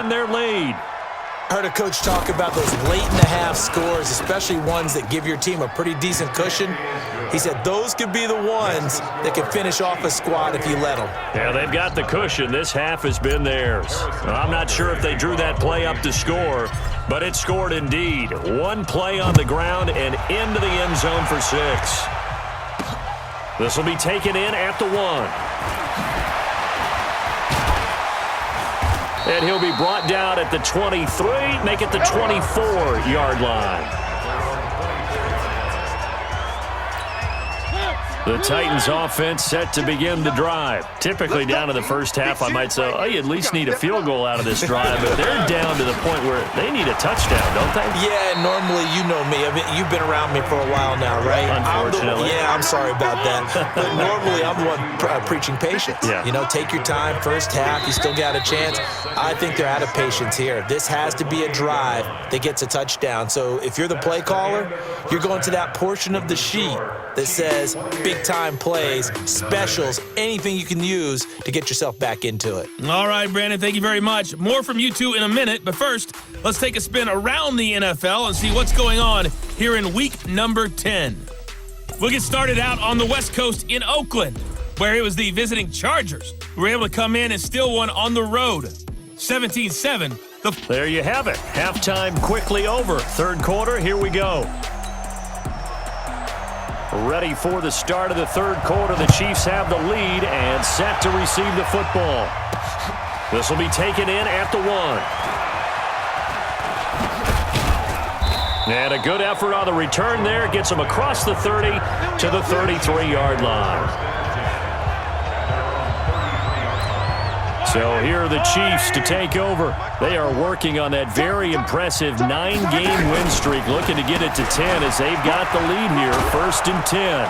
extend their lead. I heard a coach talk about those late-in-the-half scores, especially ones that give your team a pretty decent cushion. He said those could be the ones that could finish off a squad if you let them. Yeah, they've got the cushion. This half has been theirs. Well, I'm not sure if they drew that play up to score, but it scored indeed. One play on the ground and into the end zone for 6. This will be taken in at the 1. And he'll be brought down at the 23, make it the 24-yard line. The Titans offense set to begin the drive. Typically down to the first half, I might say, oh, you at least need a field goal out of this drive, but they're down to the point where they need a touchdown, don't they? Yeah, normally, you know me. I mean, you've been around me for a while now, right? Unfortunately. I'm sorry about that. But normally, I'm the one preaching patience. Yeah. You know, take your time. First half, you still got a chance. I think they're out of patience here. This has to be a drive that gets a touchdown. So if you're the play caller, you're going to that portion of the sheet that says big-time plays, specials, anything you can use to get yourself back into it. All right, Brandon, thank you very much. More from you two in a minute, but first, let's take a spin around the NFL and see what's going on here in week number 10. We'll get started out on the West Coast in Oakland, where it was the visiting Chargers who were able to come in and steal one on the road. 17-7. There you have it. Halftime quickly over. Third quarter, here we go. Ready for the start of the third quarter. The Chiefs have the lead and set to receive the football. This will be taken in at the 1. And a good effort on the return there. Gets them across the 30 to the 33-yard line. So here are the Chiefs to take over. They are working on that very impressive 9-game win streak, looking to get it to 10 as they've got the lead here, 1st and 10.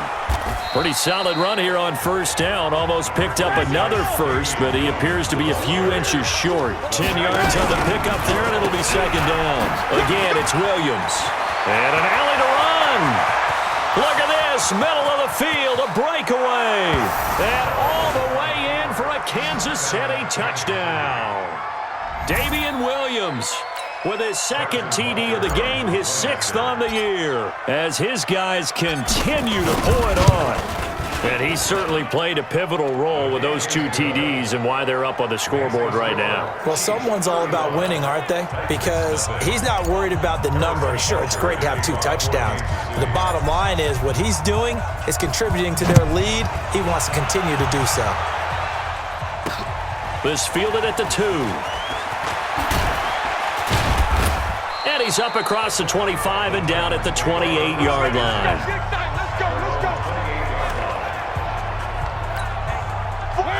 Pretty solid run here on first down. Almost picked up another first, but he appears to be a few inches short. 10 yards on the pickup there, and it'll be 2nd down. Again, it's Williams. And an alley to run. Look at this, middle of the field, a breakaway. And all the way in for a Kansas City touchdown. Damian Williams with his 2nd TD of the game, his 6th on the year, as his guys continue to pull it on. And he certainly played a pivotal role with those 2 TDs and why they're up on the scoreboard right now. Well, someone's all about winning, aren't they? Because he's not worried about the number. Sure, it's great to have 2 touchdowns. But the bottom line is what he's doing is contributing to their lead. He wants to continue to do so. This fielded at the 2. And he's up across the 25 and down at the 28-yard line.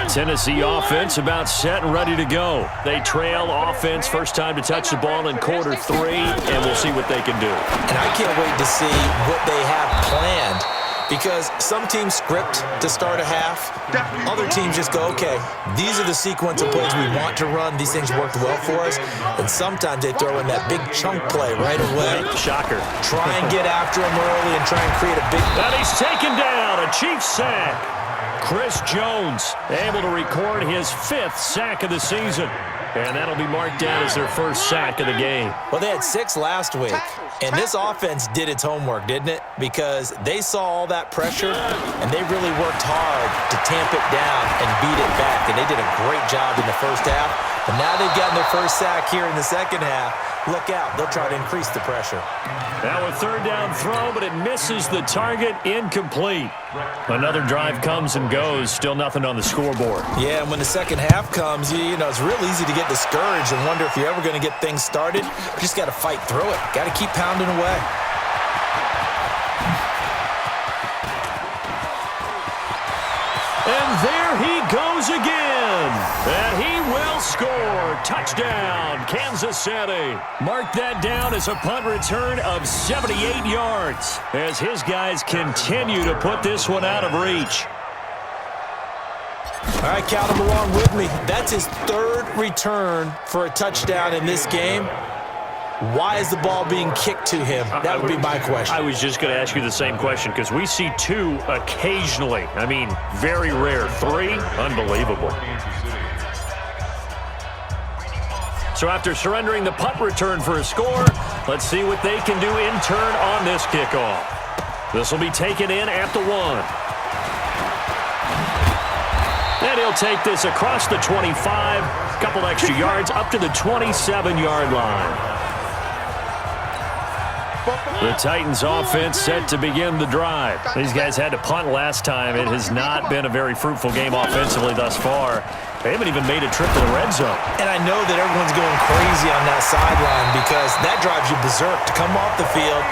Tennessee offense about set and ready to go. They trail offense, first time to touch the ball in quarter 3, and we'll see what they can do. And I can't wait to see what they have planned, because some teams script to start a half. Other teams just go, okay, these are the sequence of plays we want to run. These things worked well for us. And sometimes they throw in that big chunk play right away. Shocker. Try and get after him early and try and create a big... And he's taken down, a Chiefs sack. Chris Jones able to record his 5th sack of the season. And that'll be marked down as their first sack of the game. Well, they had 6 last week. And this offense did its homework, didn't it? Because they saw all that pressure, and they really worked hard to tamp it down and beat it back. And they did a great job in the first half. But now they've gotten their first sack here in the second half. Look out. They'll try to increase the pressure. Now a 3rd down throw, but it misses the target, incomplete. Another drive comes and goes, still nothing on the scoreboard. Yeah, and when the second half comes, you know, it's real easy to get discouraged and wonder if you're ever going to get things started. You just got to fight through it. Got to keep pounding away. And there he goes again. And he will score. Touchdown, Kansas City. Mark that down as a punt return of 78 yards as his guys continue to put this one out of reach. All right, count him along with me. That's his 3rd return for a touchdown in this game. Why is the ball being kicked to him? That would be my question. I was just going to ask you the same question because we see 2 occasionally. I mean, very rare. 3, unbelievable. So after surrendering the punt return for a score, let's see what they can do in turn on this kickoff. This will be taken in at the 1. And he'll take this across the 25, a couple extra yards up to the 27-yard line. The Titans offense set to begin the drive. These guys had to punt last time. It has not been a very fruitful game offensively thus far. They haven't even made a trip to the red zone. And I know that everyone's going crazy on that sideline because that drives you berserk to come off the field,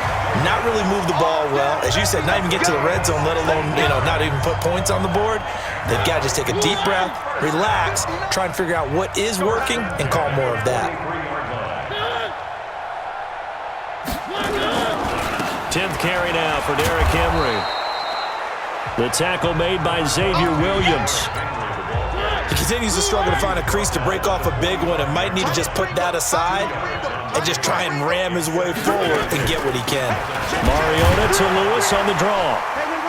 not really move the ball well. As you said, not even get to the red zone, let alone, not even put points on the board. They've got to just take a deep breath, relax, try and figure out what is working and call more of that. 10th carry now for Derrick Henry. The tackle made by Xavier Williams. He continues to struggle to find a crease to break off a big one and might need to just put that aside and just try and ram his way forward and get what he can. Mariota to Lewis on the draw.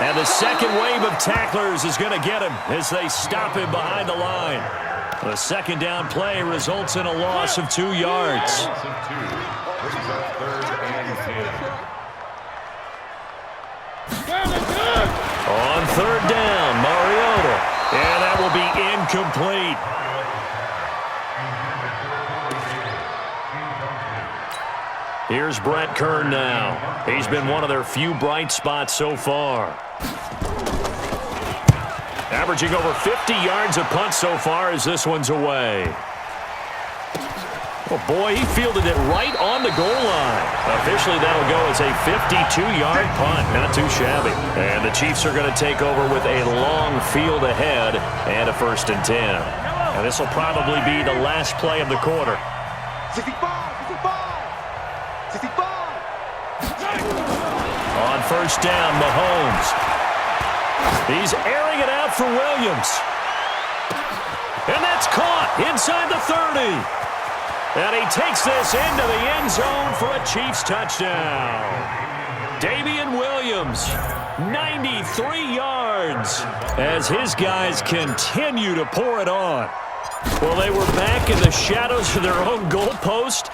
And the second wave of tacklers is going to get him as they stop him behind the line. The second down play results in a loss of 2 yards. On third down, Mariota. And that will be incomplete. Here's Brett Kern now. He's been one of their few bright spots so far. Averaging over 50 yards a punt so far as this one's away. Oh, boy, he fielded it right on the goal line. Officially, that'll go as a 52-yard punt. Not too shabby. And the Chiefs are going to take over with a long field ahead and a 1st and 10. And this will probably be the last play of the quarter. 65, 65, 65. On first down, Mahomes. He's airing it out for Williams. And that's caught inside the 30. And he takes this into the end zone for a Chiefs touchdown. Damian Williams, 93 yards, as his guys continue to pour it on. Well, they were back in the shadows of their own goalpost,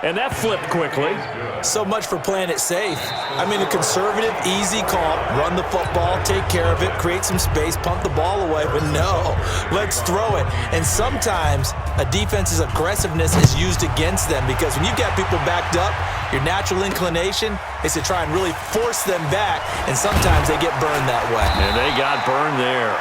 and that flipped quickly. So much for playing it safe. I mean, a conservative, easy call. Run the football, take care of it, create some space, punt the ball away. But no, let's throw it. And sometimes a defense's aggressiveness is used against them because when you've got people backed up, your natural inclination is to try and really force them back, and sometimes they get burned that way. And they got burned there.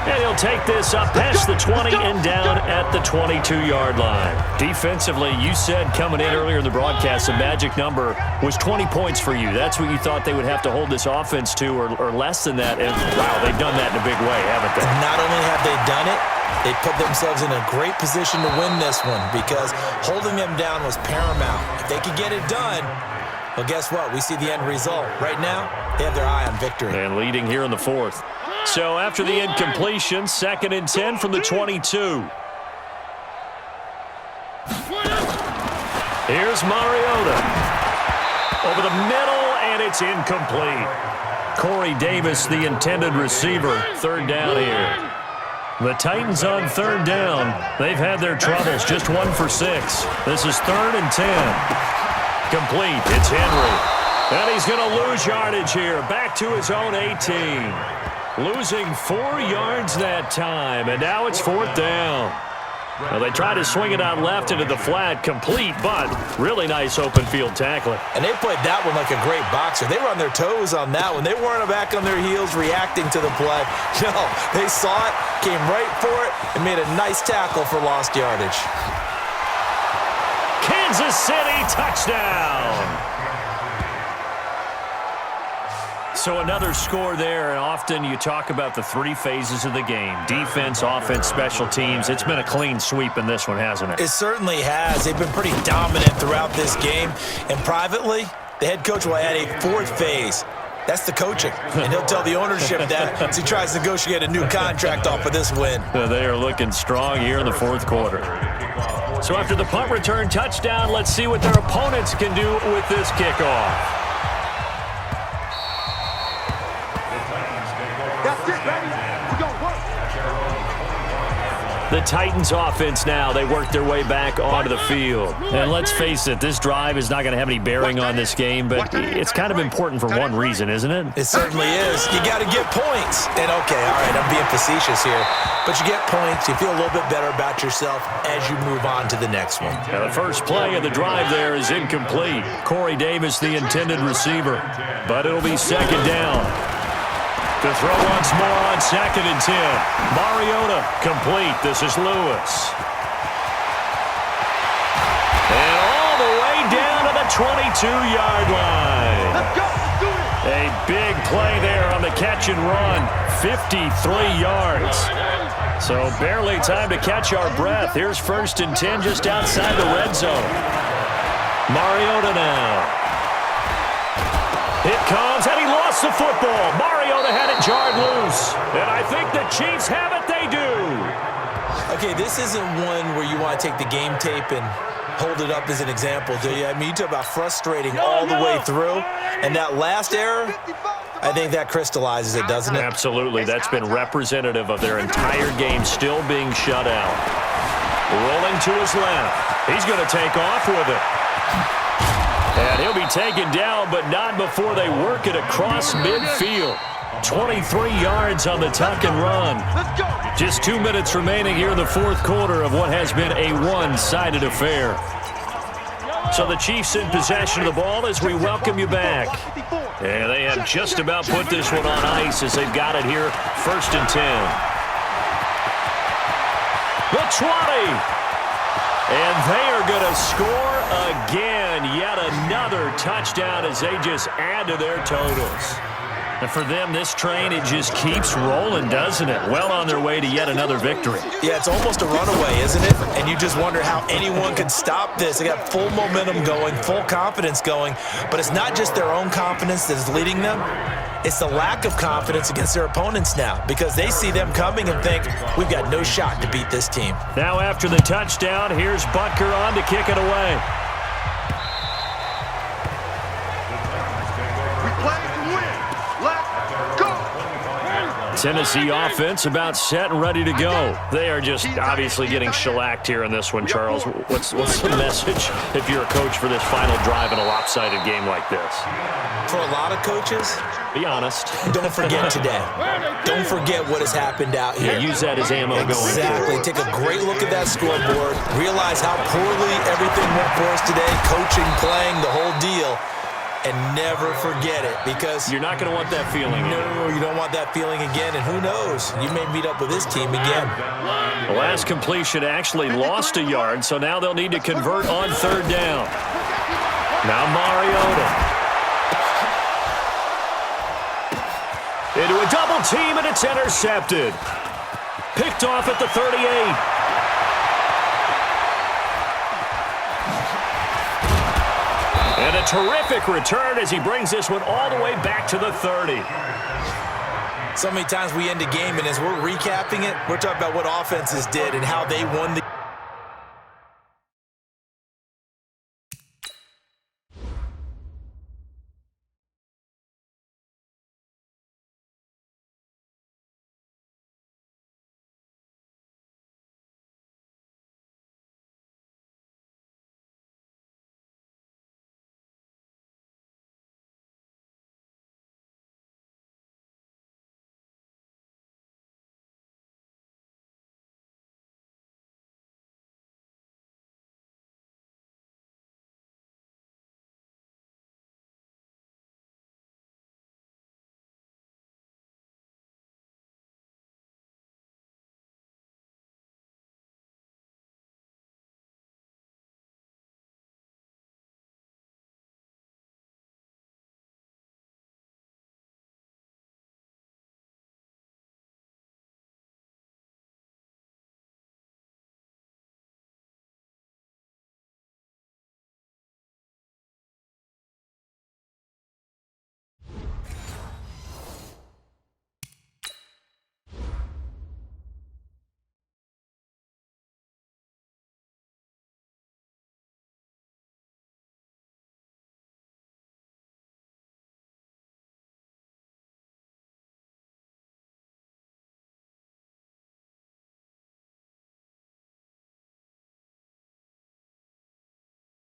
And he'll take this up past the 20 and down at the 22-yard line. Defensively, you said coming in earlier in the broadcast, the magic number was 20 points for you. That's what you thought they would have to hold this offense to, or less than that. And, wow, they've done that in a big way, haven't they? Not only have they done it, they put themselves in a great position to win this one because holding them down was paramount. If they could get it done, well, guess what? We see the end result. Right now, they have their eye on victory. And leading here in the 4th. So after the incompletion, 2nd and 10 from the 22. Here's Mariota. Over the middle, and it's incomplete. Corey Davis, the intended receiver. 3rd down here. The Titans on 3rd down. They've had their troubles. Just 1 for 6. This is 3rd and 10. Complete. It's Henry. And he's going to lose yardage here. Back to his own 18. Losing 4 yards that time, and now it's 4th down. Well, they try to swing it out left into the flat, complete, but really nice open field tackling. And they played that one like a great boxer. They were on their toes on that one. They weren't back on their heels reacting to the play. No, they saw it, came right for it, and made a nice tackle for lost yardage. Kansas City touchdown. So another score there, and often you talk about the 3 phases of the game. Defense, offense, special teams. It's been a clean sweep in this one, hasn't it? It certainly has. They've been pretty dominant throughout this game. And privately, the head coach will add a 4th phase. That's the coaching. And he'll tell the ownership that as he tries to negotiate a new contract off of this win. They are looking strong here in the 4th quarter. So after the punt return touchdown, let's see what their opponents can do with this kickoff. That's it, baby. We're going to work. The Titans offense now, they work their way back onto the field. And let's face it, this drive is not going to have any bearing on this game, but it's kind of important for one reason, isn't it? It certainly is. You got to get points. And okay, all right, I'm being facetious here, but you get points, you feel a little bit better about yourself as you move on to the next one. Now the first play of the drive there is incomplete. Corey Davis, the intended receiver, but it'll be second down. To throw once more on 2nd and 10. Mariota complete. This is Lewis. And all the way down to the 22-yard line. Let's go. Let's do it. A big play there on the catch and run. 53 yards. So barely time to catch our breath. Here's 1st and 10 just outside the red zone. Mariota now. It comes, and he lost the football. Mariota had it jarred loose. And I think the Chiefs have it. They do. Okay, this isn't one where you want to take the game tape and hold it up as an example, do you? I mean, you talk about frustrating all the way through. And that last error, I think that crystallizes it, doesn't it? Absolutely. That's been representative of their entire game still being shut out. Rolling to his left. He's going to take off with it. And he'll be taken down, but not before they work it across midfield. 23 yards on the tuck and run. Just 2 minutes remaining here in the 4th quarter of what has been a one-sided affair. So the Chiefs in possession of the ball as we welcome you back. And they have just about put this one on ice as they've got it here, 1st and 10. The 20. And they are going to score again. Yet another touchdown as they just add to their totals. And for them, this train, it just keeps rolling, doesn't it? Well on their way to yet another victory. Yeah, it's almost a runaway, isn't it? And you just wonder how anyone could stop this. They got full momentum going, full confidence going. But it's not just their own confidence that is leading them. It's the lack of confidence against their opponents now because they see them coming and think, we've got no shot to beat this team. Now after the touchdown, here's Butker on to kick it away. We play to win. Let's go. Tennessee offense about set and ready to go. They are just obviously getting shellacked here in this one, Charles. What's the message if you're a coach for this final drive in a lopsided game like this? For a lot of coaches, be honest. Don't forget today. Don't forget what has happened out here. Yeah, use that as ammo going forward. Exactly. Take a great look at that scoreboard. Realize how poorly everything went for us today. Coaching, playing, the whole deal. And never forget it because you're not going to want that feeling. No, you don't want that feeling again. And who knows? You may meet up with this team again. The last completion actually lost a yard, so now they'll need to convert on 3rd down. Now Mariota. Into a double team, and it's intercepted. Picked off at the 38. And a terrific return as he brings this one all the way back to the 30. So many times we end a game, and as we're recapping it, we're talking about what offenses did and how they won the